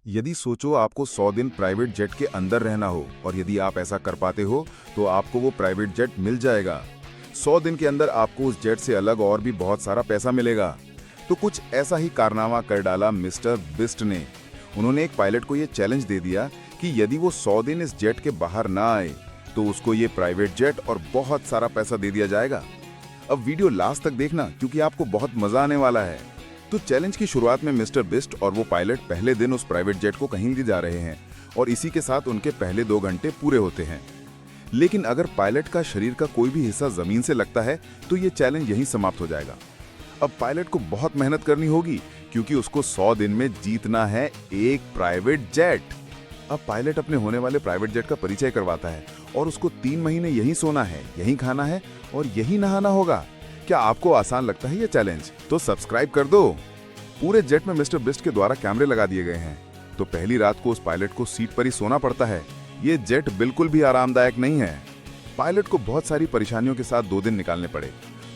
यदि सोचो आपको 100 दिन प्राइवेट जेट के अंदर रहना हो और यदि आप ऐसा कर पाते हो तो आपको वो प्राइवेट जेट मिल जाएगा। 100 दिन के अंदर आपको उस जेट से अलग और भी बहुत सारा पैसा मिलेगा। तो कुछ ऐसा ही कारनामा कर डाला मिस्टर बिस्ट ने। उन्होंने एक पायलट को ये चैलेंज दे दिया कि यदि वो 100 दिन इस जेट के बाहर ना आए तो उसको ये प्राइवेट जेट और बहुत सारा पैसा दे दिया जाएगा। अब वीडियो लास्ट तक देखना क्योंकि आपको बहुत मजा आने वाला है। तो चैलेंज की शुरुआत में मिस्टर बिस्ट और वो पायलट पहले दिन उस प्राइवेट जेट को कहीं ले जा रहे हैं और इसी के साथ उनके पहले 2 घंटे पूरे होते हैं। लेकिन अगर पायलट का शरीर का कोई भी हिस्सा जमीन से लगता है तो ये चैलेंज यहीं समाप्त हो जाएगा। अब पायलट को बहुत मेहनत करनी होगी क्योंकि उसको 100 दिन में जीतना है एक प्राइवेट जेट। अब पायलट अपने होने वाले प्राइवेट जेट का परिचय करवाता है और उसको 3 महीने यहीं सोना है, यहीं खाना है और यहीं नहाना होगा। क्या आपको आसान लगता है ये चैलेंज? तो सब्सक्राइब कर दो। पूरे जेट में मिस्टर बिस्ट के द्वारा कैमरे लगा दिए गए हैं, तो पहली रात को उस पायलट को सीट पर ही सोना पड़ता है। ये जेट बिल्कुल भी आरामदायक नहीं है। पायलट को बहुत सारी परेशानियों के साथ 2 दिन निकालने पड़े।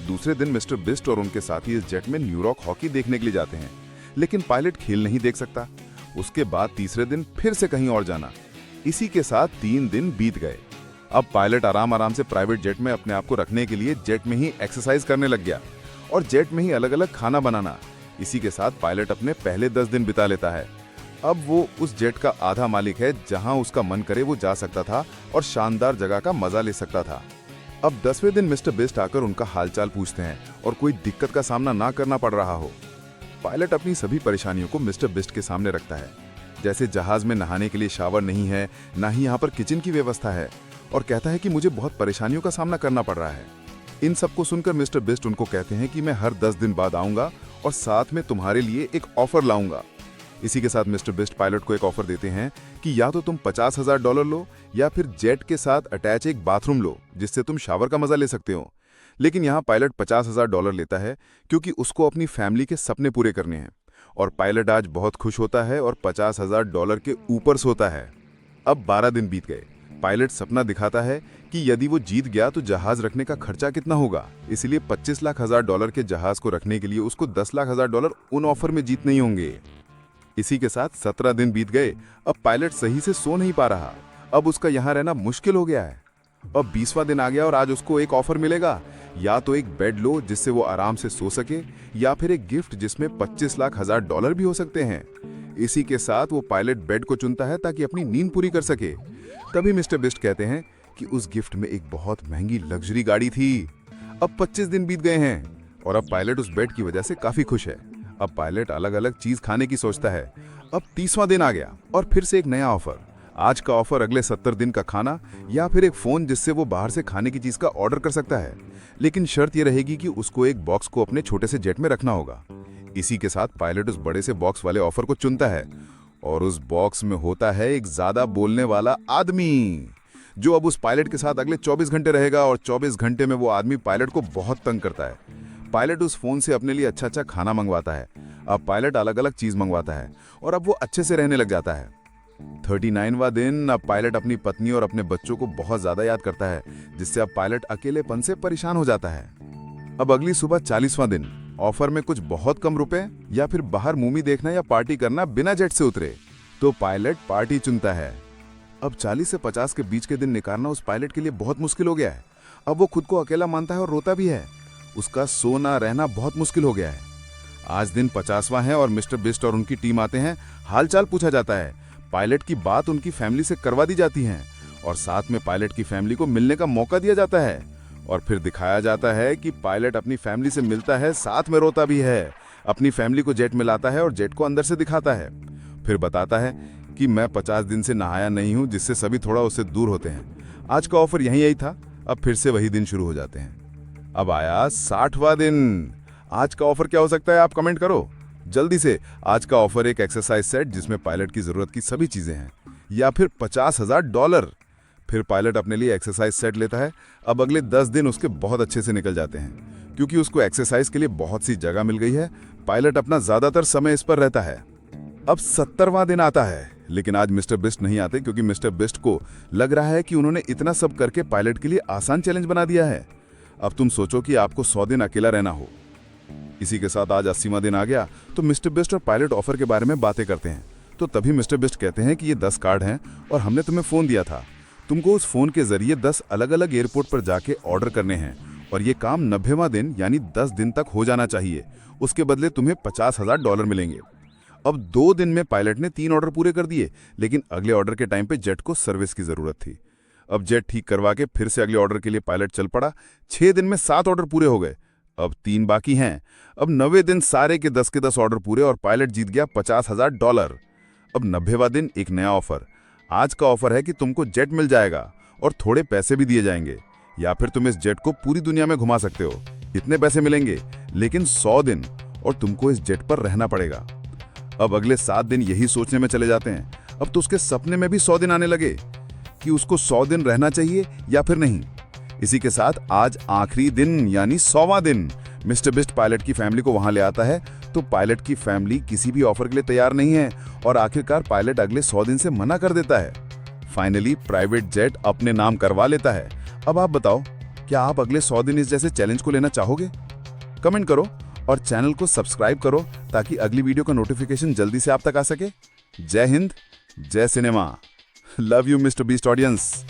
दूसरे दिन मिस्टर बिस्ट और उनके साथी इस जेट में न्यूयॉर्क हॉकी देखने के लिए जाते हैं, लेकिन पायलट खेल नहीं देख सकता। उसके बाद तीसरे दिन फिर से कहीं और जाना। इसी के साथ 3 दिन बीत गए। अब पायलट आराम आराम से प्राइवेट जेट में अपने आप को रखने के लिए जेट में ही एक्सरसाइज करने लग गया और जेट में ही अलग अलग खाना बनाना। इसी के साथ पायलट अपने पहले 10 दिन बिता लेता है। अब वो उस जेट का आधा मालिक है, जहां उसका मन करे वो जा सकता था और शानदार जगह का मजा ले सकता था। अब 10वें दिन मिस्टर बिस्ट आकर उनका हालचाल पूछते हैं और कोई दिक्कत का सामना ना करना पड़ रहा हो। पायलट अपनी सभी परेशानियों को मिस्टर बिस्ट के सामने रखता है, जैसे जहाज में नहाने के लिए शावर नहीं है, ना ही यहाँ पर किचन की व्यवस्था है, और कहता है कि मुझे बहुत परेशानियों का सामना करना पड़ रहा है। इन सबको सुनकर मिस्टर बिस्ट उनको कहते हैं कि मैं हर 10 दिन बाद आऊंगा और साथ में तुम्हारे लिए एक ऑफर लाऊंगा। इसी के साथ मिस्टर बिस्ट पायलट को एक ऑफर देते हैं कि या तो तुम $50,000 लो या फिर जेट के साथ अटैच एक बाथरूम लो जिससे तुम शावर का मजा ले सकते हो। लेकिन यहाँ पायलट $50,000 लेता है क्योंकि उसको अपनी फैमिली के सपने पूरे करने हैं, और पायलट आज बहुत खुश होता है और $50,000 के ऊपर सोता है। अब 12 दिन बीत गए। पायलट सपना दिखाता है कि यदि वो जीत गया तो जहाज रखने का खर्चा कितना होगा, इसलिए $25,00,000 के जहाज को रखने के लिए उसको $10,00,000 उन ऑफर में जीतने ही होंगे। इसी के साथ 17 दिन बीत गए। अब पायलट सही से सो नहीं पा रहा। अब उसका यहाँ रहना मुश्किल हो गया है। अब 20वां दिन आ गया और आज उसको एक ऑफर मिलेगा, या तो एक बेड लो जिससे वो आराम से सो सके, या फिर एक गिफ्ट जिसमें $25,00,000 भी हो सकते हैं। इसी के साथ वो पायलट बेड को चुनता है ताकि अपनी नींद पूरी कर सके। तभी मिस्टर बिस्ट कहते हैं कि उस गिफ्ट में एक बहुत महंगी लग्जरी गाड़ी थी। अब 25 दिन बीत गए हैं और अब पायलट उस बेड की वजह से काफी खुश है। अब पायलट अलग अलग चीज खाने की सोचता है। अब 30वां दिन आ गया और फिर से एक नया ऑफर। आज का ऑफर अगले 70 दिन का खाना या फिर एक फोन जिससे वो बाहर से खाने की चीज का ऑर्डर कर सकता है, लेकिन शर्त ये रहेगी कि उसको एक बॉक्स को अपने छोटे से जेट में रखना होगा। इसी के साथ पायलट उस बड़े से बॉक्स वाले ऑफर को चुनता है और उस बॉक्स में होता है एक ज्यादा बोलने वाला आदमी, जो अब उस पायलट के साथ अगले 24 घंटे रहेगा और 24 घंटे में वो आदमी पायलट को बहुत तंग करता है। पायलट उस फोन से अपने लिए अच्छा अच्छा खाना मंगवाता है। अब पायलट अलग अलग चीज मंगवाता है और अब वो अच्छे से रहने लग जाता है। 39वां दिन। अब पायलट अपनी पत्नी और अपने बच्चों को बहुत ज्यादा याद करता है, जिससे अब पायलट अकेलेपन से परेशान हो जाता है। अब अगली सुबह 40वां दिन। ऑफर में कुछ बहुत कम रुपए या फिर बाहर मूवी देखना या पार्टी करना बिना जेट से उतरे, तो पायलट पार्टी चुनता है। अब 40 से 50 के बीच के दिन निकालना उस पायलट के लिए बहुत मुश्किल हो गया है। अब वो खुद को अकेला मानता है और रोता भी है। उसका सोना रहना बहुत मुश्किल हो गया है। आज दिन 50वां है और मिस्टर बिस्ट और उनकी टीम आते हैं। हालचाल पूछा जाता है। पायलट की बात उनकी फैमिली से करवा दी जाती है और साथ में पायलट की फैमिली को मिलने का मौका दिया जाता है, और फिर दिखाया जाता है कि पायलट अपनी फैमिली से मिलता है, साथ में रोता भी है। अपनी फैमिली को जेट में लाता है और जेट को अंदर से दिखाता है। फिर बताता है कि मैं 50 दिन से नहाया नहीं हूं, जिससे सभी थोड़ा उससे दूर होते हैं। आज का ऑफर यही था। अब फिर से वही दिन शुरू हो जाते हैं। अब आया 60वां दिन। आज का ऑफर क्या हो सकता है, आप कमेंट करो जल्दी से। आज का ऑफर एक एक्सरसाइज सेट जिसमें पायलट की जरूरत की सभी चीजें हैं, या फिर $50,000। फिर पायलट अपने लिए एक्सरसाइज सेट लेता है। अब अगले 10 दिन उसके बहुत अच्छे से निकल जाते हैं क्योंकि उसको एक्सरसाइज के लिए बहुत सी जगह मिल गई है। पायलट अपना ज्यादातर समय इस पर रहता है। अब 70वां दिन आता है, लेकिन आज मिस्टर बिस्ट नहीं आते क्योंकि मिस्टर बिस्ट को लग रहा है कि उन्होंने इतना सब करके पायलट के लिए आसान चैलेंज बना दिया है। अब तुम सोचो कि आपको 100 दिन अकेला रहना हो। इसी के साथ आज 80वां दिन आ गया, तो मिस्टर बिस्ट और पायलट ऑफर के बारे में बातें करते हैं। तो तभी मिस्टर बिस्ट कहते हैं कि ये 10 कार्ड हैं और हमने तुम्हें फ़ोन दिया था। तुमको उस फ़ोन के ज़रिए 10 अलग अलग एयरपोर्ट पर जाके ऑर्डर करने हैं और ये काम 90वां दिन यानी 10 दिन तक हो जाना चाहिए। उसके बदले तुम्हें $50,000 मिलेंगे। अब 2 दिन में पायलट ने 3 ऑर्डर पूरे कर दिए, लेकिन अगले ऑर्डर के टाइम पे जेट को सर्विस की ज़रूरत थी। अब जेट ठीक करवा के फिर से अगले ऑर्डर के लिए पायलट चल पड़ा। 6 दिन में 7 ऑर्डर पूरे हो गए। अब 3 बाकी हैं। अब 90 दिन सारे के 10 ऑर्डर पूरे और पायलट जीत गया $50,000। अब 90वां दिन एक नया ऑफर। आज का ऑफर है कि तुमको जेट मिल जाएगा और थोड़े पैसे भी दिए जाएंगे, या फिर तुम इस जेट को पूरी दुनिया में घुमा सकते हो। इतने पैसे मिलेंगे, लेकिन 100 दिन और तुमको इस जेट पर रहना पड़ेगा। अब अगले 7 दिन यही सोचने में चले जाते हैं। अब तो उसके सपने में भी 100 दिन आने लगे कि उसको 100 दिन रहना चाहिए या फिर नहीं। इसी के साथ आज आखिरी दिन यानी 100वां दिन मिस्टर बिस्ट पायलट की फैमिली को वहां ले आता है, तो पायलट की फैमिली किसी भी ऑफर के लिए तैयार नहीं है और आखिरकार पायलट अगले 100 दिन से मना कर देता है। फाइनली प्राइवेट जेट अपने नाम करवा लेता है। अब आप बताओ, क्या आप अगले 100 दिन इस जैसे चैलेंज को लेना चाहोगे? कमेंट करो और चैनल को सब्सक्राइब करो ताकि अगली वीडियो का नोटिफिकेशन जल्दी से आप तक आ सके। जय हिंद, जय cinema. Love you mister beast audience.